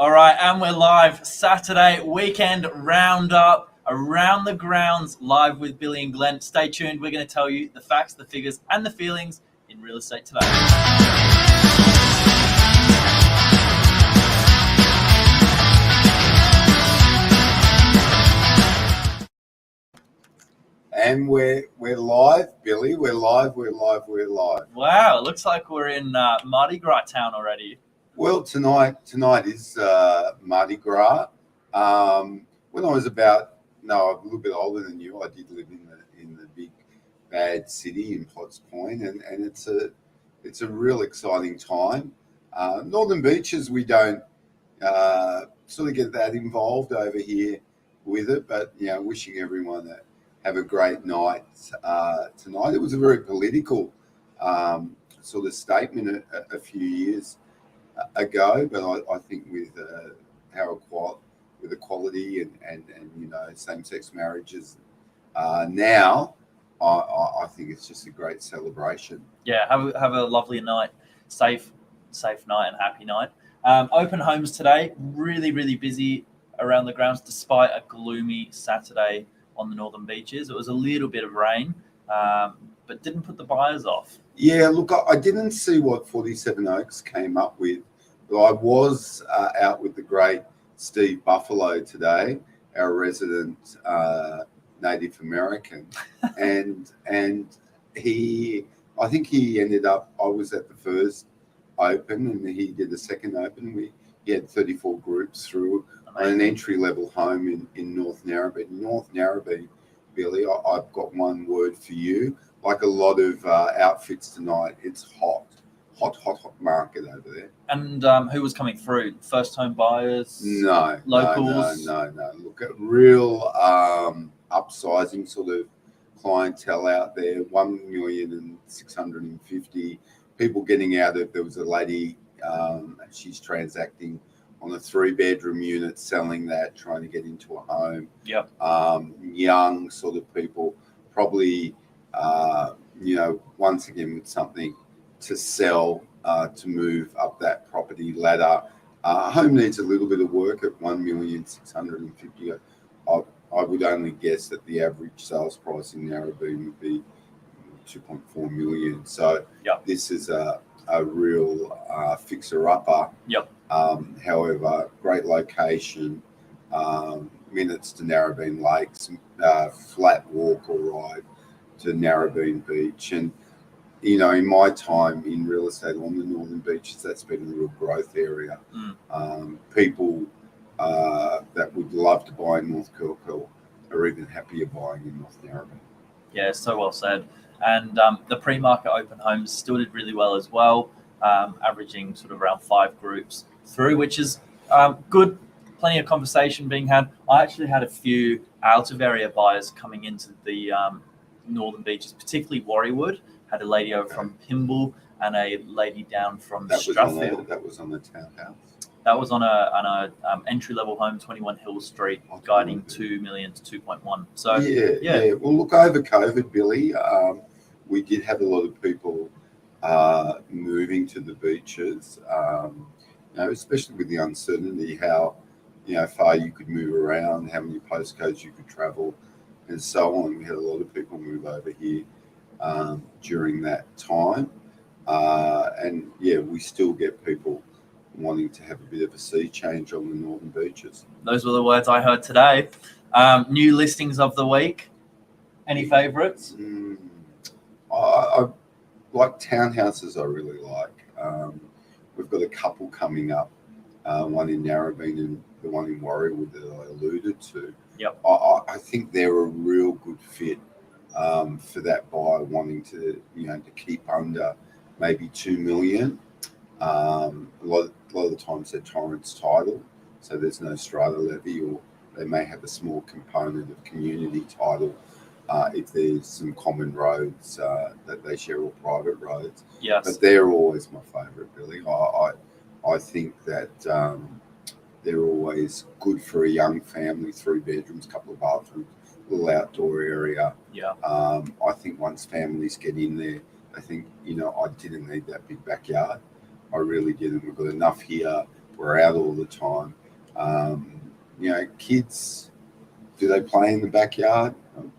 All right, and we're live. Saturday weekend roundup around the grounds, live with Billy and Glenn. Stay tuned. We're going to tell you the facts, the figures, and the feelings in real estate today. And we're live, Billy. We're live. Wow, it looks like we're in Mardi Gras town already. Well, tonight is Mardi Gras. When I was a little bit older than you, I did live in the big bad city in Potts Point, and it's a real exciting time. Northern Beaches, we don't sort of get that involved over here with it, but wishing everyone that have a great night tonight. It was a very political sort of statement a few years ago, but I think with with equality and same-sex marriages now, I think it's just a great celebration. Yeah, have a lovely night, safe night and happy night. Open homes today, really busy around the grounds despite a gloomy Saturday on the Northern Beaches. It was a little bit of rain, but didn't put the buyers off. Yeah, look, I didn't see what 47 Oaks came up with, but I was out with the great Steve Buffalo today, our resident Native American, and I think he ended up. I was at the first open, and he did the second open. He had 34 groups through. An entry-level home in North Narrabeen. North Narrabeen, Billy, I've got one word for you. Like a lot of outfits tonight, it's hot market over there. And who was coming through? First-home buyers? No. Locals? No. Look at real upsizing sort of clientele out there. 1,650,000 people getting out of. There was a lady, she's transacting on a 3-bedroom unit, selling that, trying to get into a home. Yep. Young sort of people, probably, once again with something to sell, to move up that property ladder. Home needs a little bit of work at 1,650,000. I would only guess that the average sales price in Narrabeen would be 2.4 million. So yep. This is a real fixer-upper. Yep. However, great location, minutes to Narrabeen Lakes, flat walk or ride to Narrabeen Beach. And, in my time in real estate on the Northern Beaches, that's been a real growth area. People that would love to buy in North Kirkhill are even happier buying in North Narrabeen. Yeah, so well said. And the pre-market open homes still did really well as well, averaging sort of around 5 groups through, which is good. Plenty of conversation being had. I actually had a few out of area buyers coming into the Northern Beaches, particularly Warriewood. Had a lady over from Pimble and a lady down from Strathfield. That was on the townhouse. That was on a entry level home, 21 Hill Street, guiding 2 million to 2.1. So yeah. Well, look, over COVID, Billy, we did have a lot of people moving to the beaches. Especially with the uncertainty, how far you could move around, how many postcodes you could travel, and so on. We had a lot of people move over here during that time, and we still get people wanting to have a bit of a sea change on the Northern Beaches. Those were the words I heard today. New listings of the week. Any favourites? I like townhouses. I really like. We've got a couple coming up, one in Narrabeen and the one in Warriewood that I alluded to. Yep. I think they're a real good fit for that buyer wanting to keep under maybe 2 million. A lot of the times they're Torrens title, so there's no strata levy, or they may have a small component of community title if there's some common roads that they share, or private roads. Yes. But they're always my favourite, Billy. I think that they're always good for a young family, 3 bedrooms, couple of bathrooms, little outdoor area. Yeah. I think once families get in there, I think, I didn't need that big backyard. I really didn't. We've got enough here. We're out all the time. Kids, do they play in the backyard?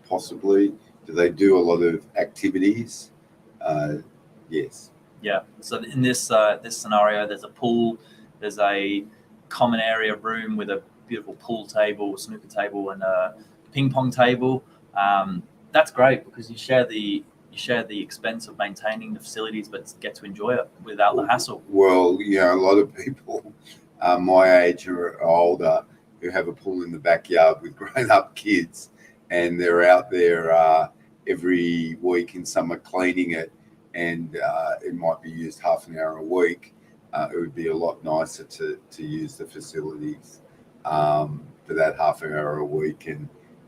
Possibly. Do they do a lot of activities? Yes. Yeah. So in this scenario, there's a pool, there's a common area room with a beautiful pool table, snooker table, and a ping pong table. That's great because you share the expense of maintaining the facilities, but get to enjoy it without the hassle. Well, a lot of people my age or older who have a pool in the backyard with grown-up kids, and they're out there every week in summer cleaning it, and it might be used half an hour a week. It would be a lot nicer to use the facilities for that half an hour a week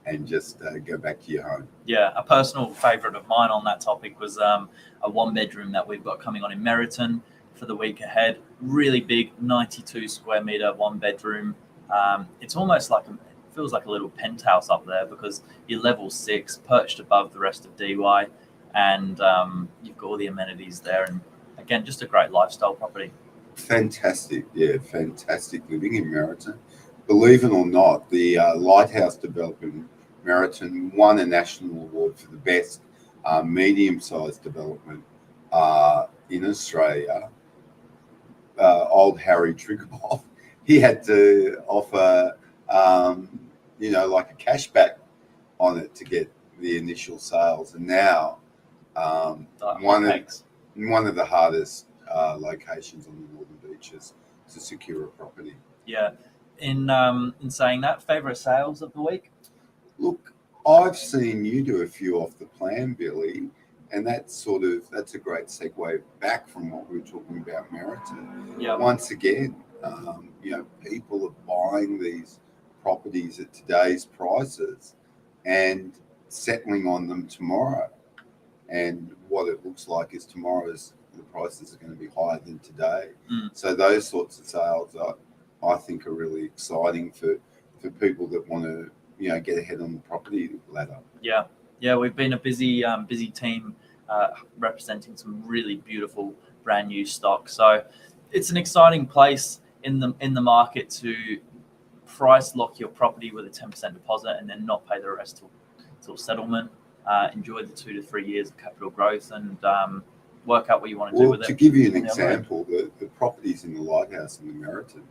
and just go back to your home. Yeah, a personal favourite of mine on that topic was a 1-bedroom that we've got coming on in Meriton for the week ahead. Really big, 92 square metre 1-bedroom. It's almost like it feels like a little penthouse up there because you're level 6, perched above the rest of DY, and you've got all the amenities there. And again, just a great lifestyle property. Fantastic, yeah, fantastic living in Meriton. Believe it or not, the Lighthouse development Meriton won a national award for the best medium-sized development in Australia. Old Harry Triggerboff, he had to offer, like a cashback on it to get the initial sales, and now one of the hardest locations on the Northern Beaches to secure a property. Yeah. In saying that, favourite sales of the week? Look, I've seen you do a few off the plan, Billy, and that's a great segue back from what we were talking about Meriton. Yeah. Once again, people are buying these properties at today's prices and settling on them tomorrow. And what it looks like is the prices are going to be higher than today. So those sorts of sales I think are really exciting for people that want to get ahead on the property ladder. Yeah, we've been a busy team representing some really beautiful brand new stock. So it's an exciting place in the market to price lock your property with a 10% deposit and then not pay the rest till settlement. Enjoy the 2 to 3 years of capital growth and work out what you want to do with it. To give you an example, the properties in the Lighthouse and the Meriton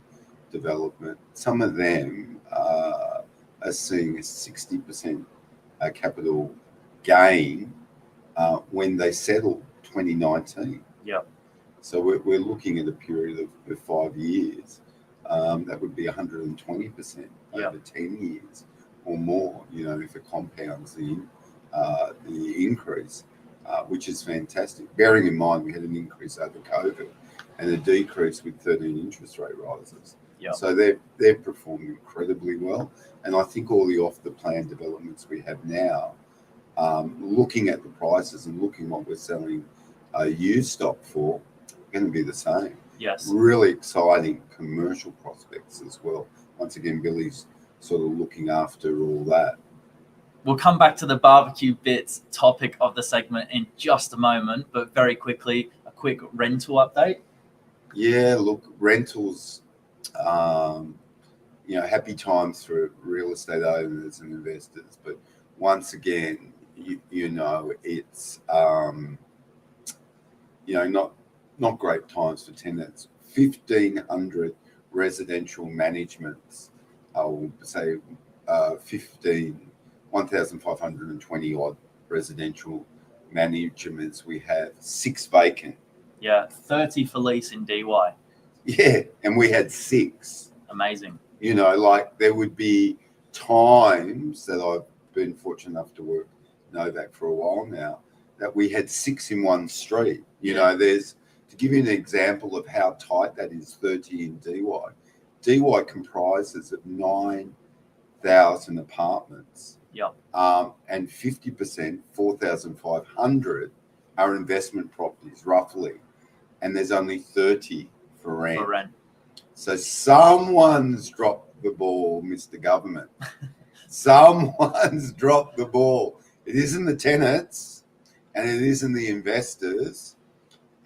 development, some of them are seeing a 60% capital gain when they settle 2019. Yeah. So we're looking at a period of 5 years. That would be 120% over 10 years or more, if it compounds the increase, which is fantastic. Bearing in mind we had an increase over COVID and a decrease with 13 interest rate rises. Yep. So they've performed incredibly well. And I think all the off-the-plan developments we have now, looking at the prices and looking what we're selling used stock for, going to be the same. Yes. Really exciting commercial prospects as well. Once again, Billy's sort of looking after all that. We'll come back to the barbecue bits topic of the segment in just a moment, but very quickly, a quick rental update. Yeah, look, rentals, happy times for real estate owners and investors. But once again, it's, not great times for tenants. 1,500 residential managements, I will say 1,520 odd residential managements we have, 6 vacant. Yeah, 30 for lease in DY. Yeah, and we had 6. Amazing. There would be times that I've been fortunate enough to work Novak for a while now, that we had 6 in one street. To give you an example of how tight that is, 30 in DY. DY comprises of 9,000 apartments. Yeah. And 50%, 4,500, are investment properties, roughly. And there's only 30 for rent. So someone's dropped the ball, Mr. Government. Someone's dropped the ball. It isn't the tenants and it isn't the investors.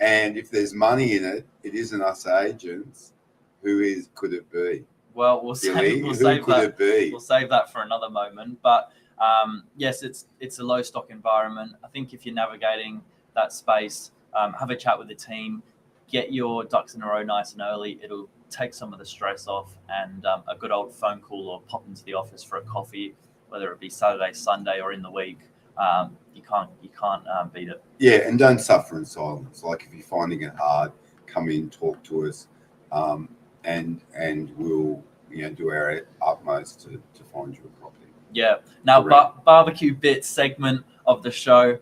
And if there's money in it, it isn't us agents. Could it be? Well, we'll Billy, we'll who save could that. it be? We'll save that for another moment. But yes, it's a low stock environment. I think if you're navigating that space, have a chat with the team, get your ducks in a row nice and early. It'll take some of the stress off, and a good old phone call or pop into the office for a coffee, whether it be Saturday, Sunday, or in the week. You can't beat it. Yeah, and don't suffer in silence. Like if you're finding it hard, come in, talk to us, and we'll do our utmost to find you a property. Yeah. Now, barbecue bit segment of the show.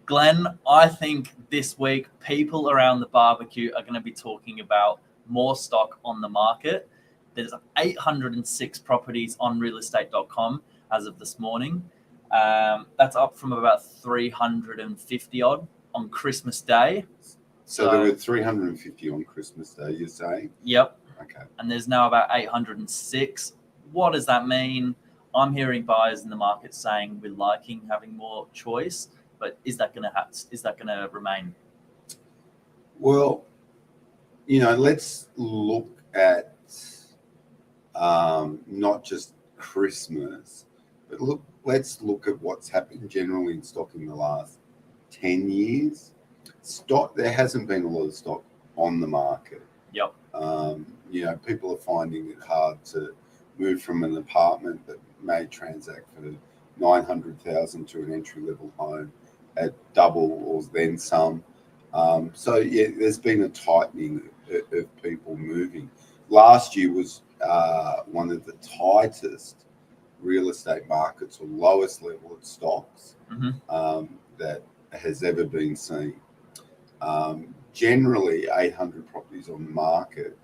Glenn, I think this week people around the barbecue are going to be talking about more stock on the market. There's 806 properties on realestate.com as of this morning. That's up from about 350 odd on Christmas Day. So there were 350 on Christmas Day, you're saying? Yep. Okay. And there's now about 806. What does that mean? I'm hearing buyers in the market saying we're liking having more choice, but is that going to remain? Well, let's look at not just Christmas, but let's look at what's happened generally in stock in the last 10 years. There hasn't been a lot of stock on the market. Yep. People are finding it hard to move from an apartment that may transact for $900,000 to an entry-level home at double or then some. So yeah, there's been a tightening of people moving. Last year was one of the tightest real estate markets or lowest level of stocks that has ever been seen. Generally, 800 properties on the market,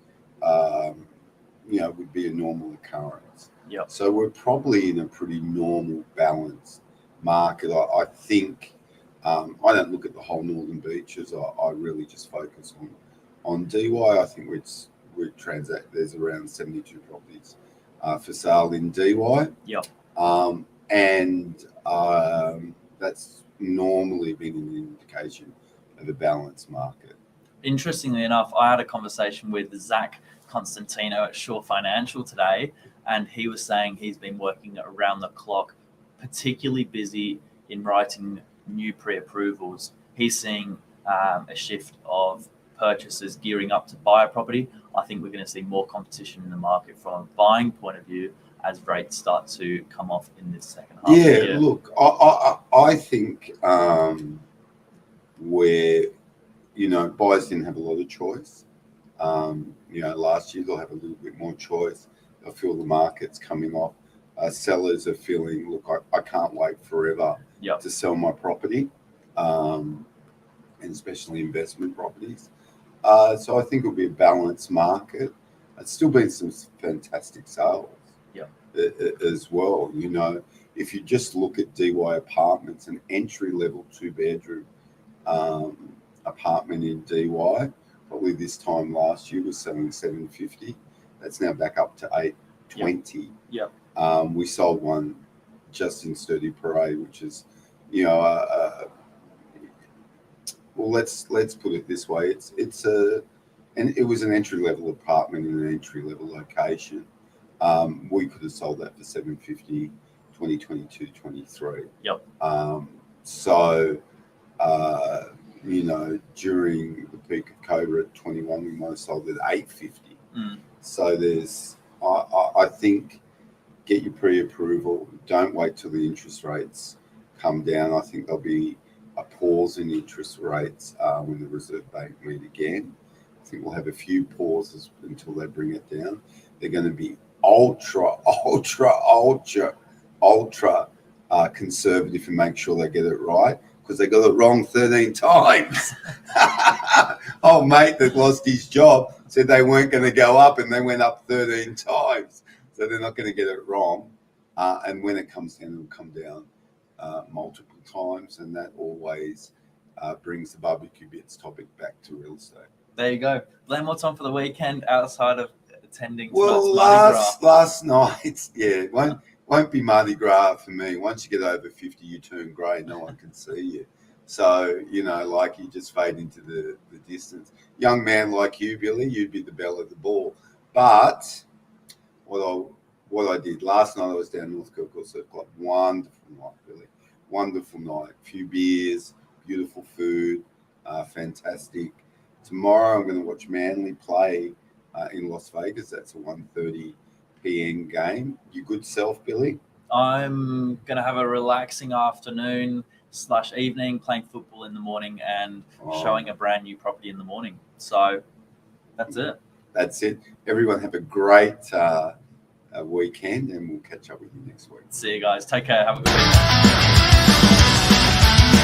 would be a normal occurrence. Yep. So we're probably in a pretty normal, balanced market. I think I don't look at the whole Northern Beaches. I really just focus on DY. I think there's around 72 properties for sale in DY. Yep. And that's normally been an indication of a balanced market. Interestingly enough, I had a conversation with Zach Constantino at Shore Financial today, and he was saying he's been working around the clock, particularly busy in writing new pre-approvals. He's seeing a shift of purchasers gearing up to buy a property. I think we're going to see more competition in the market from a buying point of view as rates start to come off in this second half of the year. Look, I think where buyers didn't have a lot of choice. Last year they'll have a little bit more choice. They'll feel the market's coming off. Sellers are feeling, look, I can't wait forever to sell my property, and especially investment properties. So I think it'll be a balanced market. It's still been some fantastic sales as well. If you just look at DY apartments, an entry-level 2-bedroom apartment in DY, probably this time last year was selling $750. That's now back up to $820. Yep. We sold one just in Sturdy Parade, which is, well, let's put it this way: it was an entry level apartment in an entry level location. We could have sold that for $750, 2022, 23. Yep. So, during the peak of COVID at 21, we might have sold it at $850. So I think, get your pre-approval. Don't wait till the interest rates come down. I think there'll be a pause in interest rates when the Reserve Bank meet again. I think we'll have a few pauses until they bring it down. They're going to be ultra conservative and make sure they get it right, because they got it wrong 13 times. Oh, mate that lost his job said they weren't going to go up, and they went up 13 times. So they're not going to get it wrong. And when it comes down, it'll come down multiple times, and that always brings the barbecue bits topic back to real estate. There you go. Glenn, what's on for the weekend outside of attending? Well, last night, won't be Mardi Gras for me. Once you get over 50, you turn grey. No one can see you. So, you just fade into the distance. Young man like you, Billy, you'd be the belle of the ball. But what I did last night, I was down North Kirkwood Surf Club. Wonderful night, really. Wonderful night. Few beers, beautiful food, fantastic. Tomorrow I'm going to watch Manly play in Las Vegas. That's a 1:30 p.m. game. You good self, Billy? I'm going to have a relaxing afternoon / evening, playing football in the morning and showing a brand new property in the morning. So that's it. That's it. Everyone have a great weekend, and we'll catch up with you next week. See you guys. Take care. Have a good week.